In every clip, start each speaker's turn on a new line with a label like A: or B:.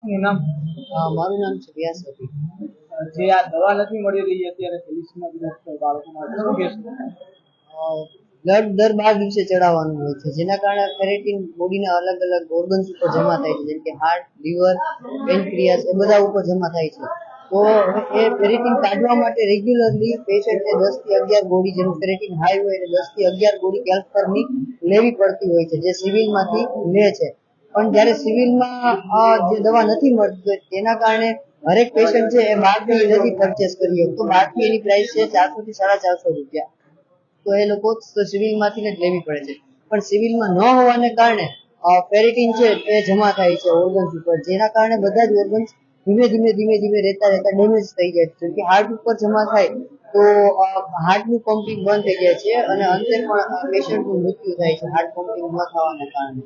A: નું નામ?
B: મારું નામ છે વ્યાસ હતી.
A: જે આ દવા નથી મળી રહી અત્યારે થેલિસીમિયા પીડિત બાળકો માટે શું કહેશો?
B: બ્લડ દર 12 દિવસે ચડાવવાનું હોય છે, જેના કારણે ફેરેટિન બોડીના અલગ અલગ ઓર્ગન્સ ઉપર જમા થાય છે, જેમ કે હાર્ટ, લીવર, પેનક્રિયાસ એ બધા ઉપર જમા થાય છે. તો એ ફેરેટિન કાઢવા માટે રેગ્યુલરલી પેશન્ટને 10 થી 11 ગોળી, જેનું ફેરેટિન હાઈ હોય એટલે 10 થી 11 ગોળી કેલ્ફરની લેવી પડતી હોય છે, જે સિવિલમાંથી લે છે. પણ જ્યારે સિવિલમાં જે દવા નથી મળતી તેના કારણે હરેક પેશન્ટ છે એ બહારથી નથી પરચેસ કરી શકતો. બહારથી એની પ્રાઇસ છે 400 થી 450 રૂપિયા. તો એ લોકો સિવિલમાંથી જ લેવી પડે છે. પણ સિવિલમાં ન હોવાને કારણે ફેરેટિન છે એ જમા થાય છે ઓર્ગન્સ ઉપર, જેના કારણે બધા જ ઓર્ગન્સ ધીમે ધીમે રહેતા ડેમેજ થઈ જાય છે. જેમ કે હાર્ટ ઉપર જમા થાય તો હાર્ટનું પમ્પિંગ બંધ થઈ જાય છે અને અંતે પણ પેશન્ટનું મૃત્યુ થાય છે હાર્ટ પમ્પિંગ ન થવાના કારણે.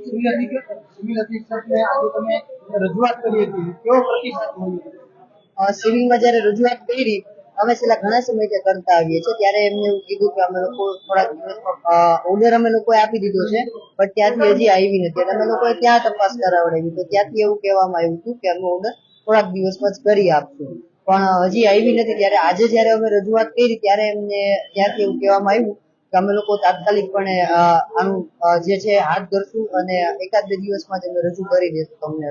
A: સિવિલ અધિક્ષકને આજે તમે રજૂઆત કરી હતી, કેવો પ્રતિસાદ મળ્યો?
B: સિવિલમાં જ્યારે રજૂઆત કરી, અમે છેલ્લા ઘણા સમયથી કરતા આવીએ છીએ, ત્યારે એમને એવું કીધું કે અમે લોકો થોડાક દિવસમાં ઓર્ડર અમે લોકોએ આપી દીધો છે, પણ ત્યાંથી હજી આવી નથી. એટલે અમે લોકોએ ત્યાં તપાસ કરાવડાવી, તો ત્યાંથી એવું કહેવામાં આવ્યું હતું કે અમે ઓર્ડર થોડાક દિવસમાં જ કરી આપશું, પણ હજી આવી નથી. ત્યારે આજે જ્યારે અમે રજૂઆત કરી ત્યારે એમને ત્યાંથી એવું કહેવામાં આવ્યું કે અમે લોકો તાત્કાલિકપણે આનું જે છે હાથ ધરશું અને એકાદ બે દિવસમાં જ અમે રજૂ કરી દઈશું તમને.